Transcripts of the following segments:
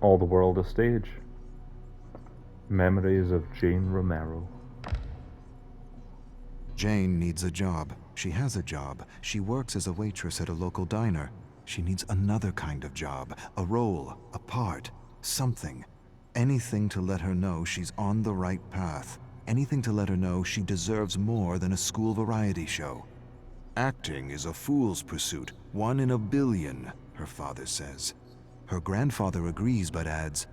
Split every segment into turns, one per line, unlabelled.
All the world a stage. Memories of Jane Romero.
Jane needs a job. She has a job. She works as a waitress at a local diner. She needs another kind of job, a role, a part, something. Anything to let her know she's on the right path. Anything to let her know she deserves more than a school variety show. Acting is a fool's pursuit, 1 in a billion, her father says. Her grandfather agrees but adds,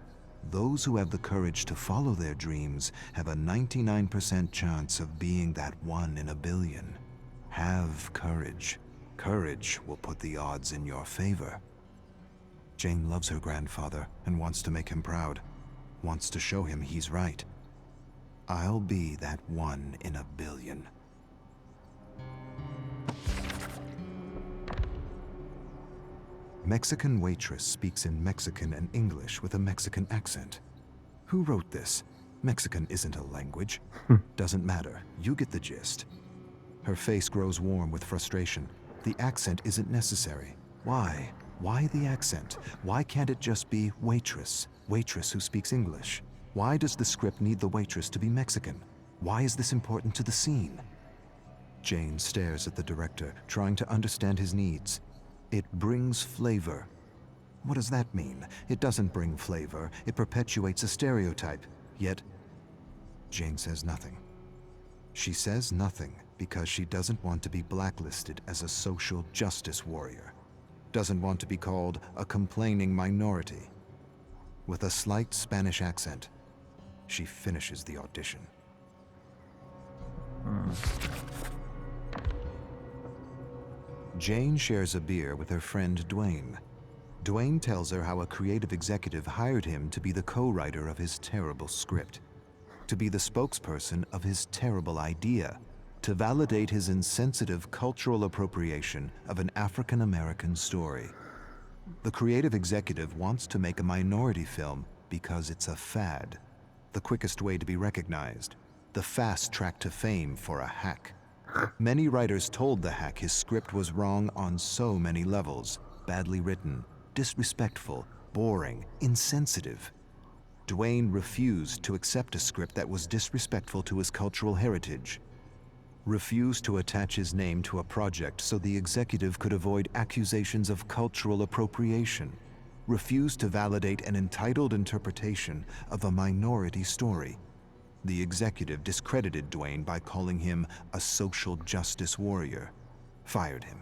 those who have the courage to follow their dreams have a 99% chance of being that 1 in a billion. Have courage. Courage will put the odds in your favor. Jane loves her grandfather and wants to make him proud, wants to show him he's right. I'll be that 1 in a billion. Mexican waitress speaks in Mexican and English with a Mexican accent. Who wrote this? Mexican isn't a language. Doesn't matter, you get the gist. Her face grows warm with frustration. The accent isn't necessary. Why? Why the accent? Why can't it just be waitress? Waitress who speaks English? Why does the script need the waitress to be Mexican? Why is this important to the scene? Jane stares at the director, trying to understand his needs. It brings flavor. What does that mean? It doesn't bring flavor. It perpetuates a stereotype. Yet, Jane says nothing. She says nothing because she doesn't want to be blacklisted as a social justice warrior. Doesn't want to be called a complaining minority. With a slight Spanish accent, she finishes the audition. Jane shares a beer with her friend Dwayne. Dwayne tells her how a creative executive hired him to be the co-writer of his terrible script, to be the spokesperson of his terrible idea, to validate his insensitive cultural appropriation of an African-American story. The creative executive wants to make a minority film because it's a fad, the quickest way to be recognized, the fast track to fame for a hack. Many writers told the hack his script was wrong on so many levels, badly written, disrespectful, boring, insensitive. Dwayne refused to accept a script that was disrespectful to his cultural heritage, refused to attach his name to a project so the executive could avoid accusations of cultural appropriation, refused to validate an entitled interpretation of a minority story. The executive discredited Dwayne by calling him a social justice warrior, fired him.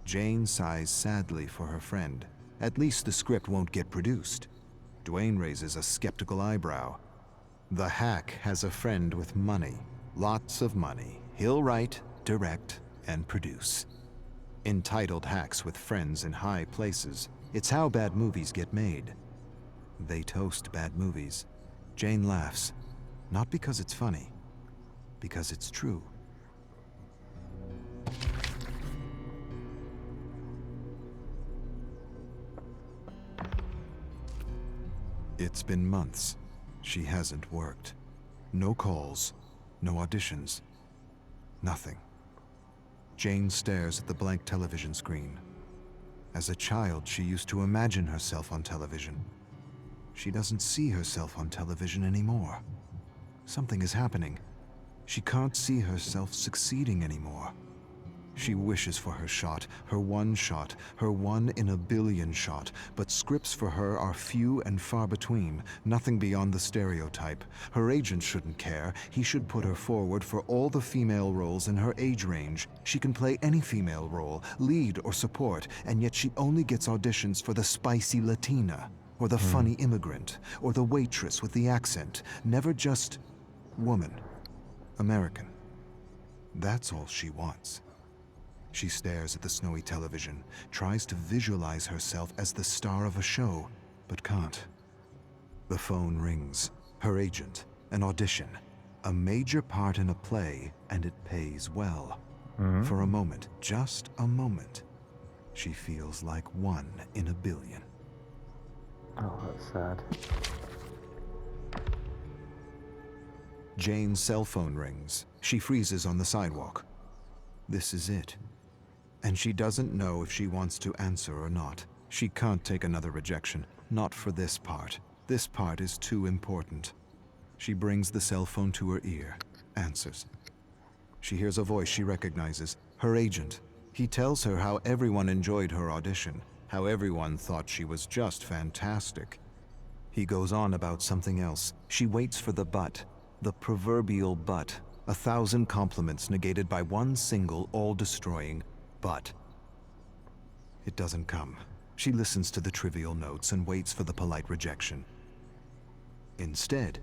Jane sighs sadly for her friend. At least the script won't get produced. Dwayne raises a skeptical eyebrow. The hack has a friend with money, lots of money. He'll write, direct, and produce. Entitled hacks with friends in high places. It's how bad movies get made. They toast bad movies. Jane laughs, not because it's funny, because it's true. It's been months. She hasn't worked. No calls, no auditions, nothing. Jane stares at the blank television screen. As a child, she used to imagine herself on television. She doesn't see herself on television anymore. Something is happening. She can't see herself succeeding anymore. She wishes for her shot, her 1 in a billion shot, but scripts for her are few and far between, nothing beyond the stereotype. Her agent shouldn't care. He should put her forward for all the female roles in her age range. She can play any female role, lead or support, and yet she only gets auditions for the spicy Latina, or the funny immigrant, or the waitress with the accent, never just woman, American. That's all she wants. She stares at the snowy television, tries to visualize herself as the star of a show, but can't. The phone rings. Her agent, an audition, a major part in a play, and it pays well. For a moment, just a moment, she feels like 1 in a billion.
Oh, that's sad.
Jane's cell phone rings. She freezes on the sidewalk. This is it. And she doesn't know if she wants to answer or not. She can't take another rejection, not for this part. This part is too important. She brings the cell phone to her ear, answers. She hears a voice she recognizes, her agent. He tells her how everyone enjoyed her audition, how everyone thought she was just fantastic. He goes on about something else. She waits for the but, the proverbial but, 1,000 compliments negated by one single, all-destroying but. It doesn't come. She listens to the trivial notes and waits for the polite rejection. Instead,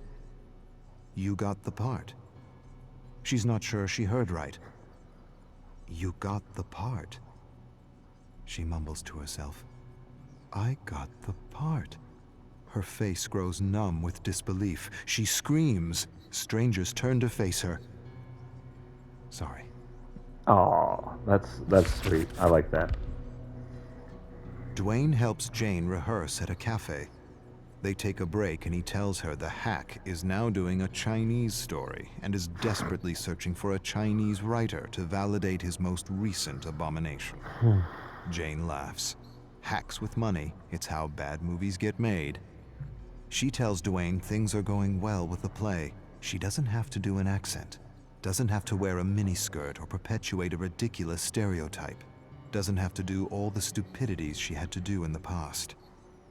you got the part. She's not sure she heard right. You got the part. She mumbles to herself. I got the part. Her face grows numb with disbelief. She screams. Strangers turn to face her. Sorry.
Aw, that's sweet. I like that.
Dwayne helps Jane rehearse at a cafe. They take a break and he tells her the hack is now doing a Chinese story and is desperately searching for a Chinese writer to validate his most recent abomination. Jane laughs. Hacks with money, it's how bad movies get made. She tells Dwayne things are going well with the play. She doesn't have to do an accent, doesn't have to wear a miniskirt or perpetuate a ridiculous stereotype, doesn't have to do all the stupidities she had to do in the past.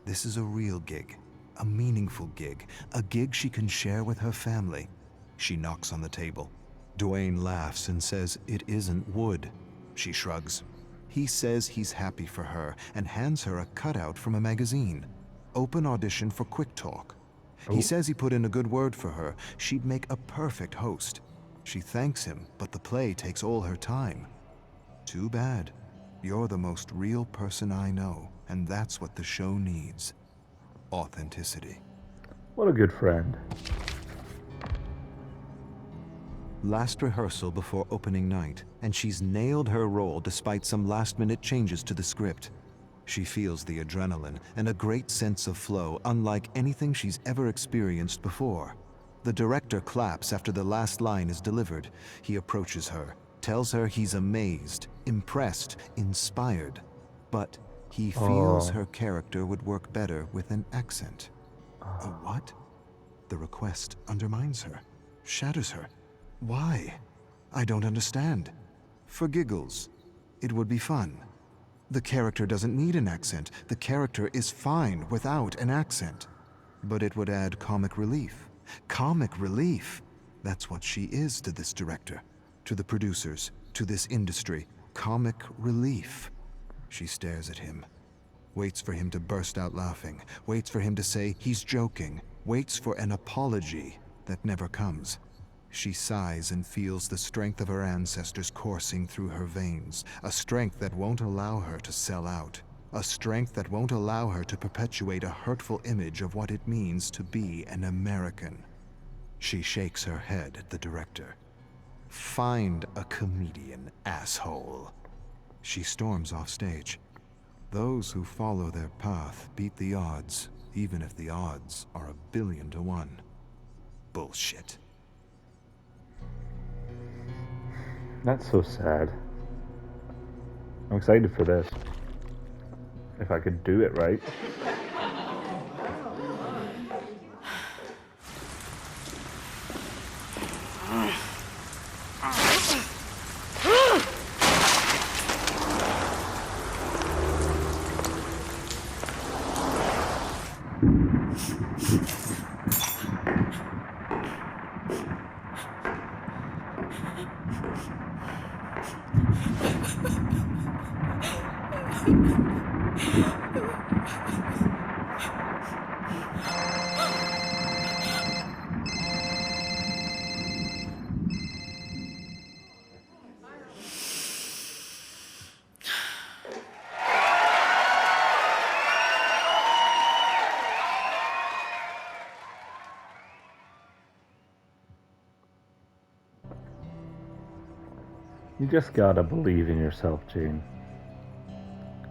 This is a real gig, a meaningful gig, a gig she can share with her family. She knocks on the table. Dwayne laughs and says it isn't wood. She shrugs. He says he's happy for her and hands her a cutout from a magazine. Open audition for Quick Talk. He says he put in a good word for her. She'd make a perfect host. She thanks him, but the play takes all her time. Too bad. You're the most real person I know, and that's what the show needs. Authenticity.
What a good friend.
Last rehearsal before opening night, and she's nailed her role despite some last-minute changes to the script. She feels the adrenaline and a great sense of flow unlike anything she's ever experienced before. The director claps after the last line is delivered. He approaches her, tells her he's amazed, impressed, inspired, but he feels her character would work better with an accent. A what? The request undermines her, shatters her. Why? I don't understand. For giggles. It would be fun. The character doesn't need an accent. The character is fine without an accent. But it would add comic relief. Comic relief! That's what she is to this director, to the producers, to this industry. Comic relief. She stares at him, waits for him to burst out laughing, waits for him to say he's joking, waits for an apology that never comes. She sighs and feels the strength of her ancestors coursing through her veins, a strength that won't allow her to sell out, a strength that won't allow her to perpetuate a hurtful image of what it means to be an American. She shakes her head at the director. Find a comedian, asshole. She storms off stage. Those who follow their path beat the odds, even if the odds are 1,000,000,000 to 1. Bullshit.
That's so sad. I'm excited for this. If I could do it right. You just gotta believe in yourself, Jane.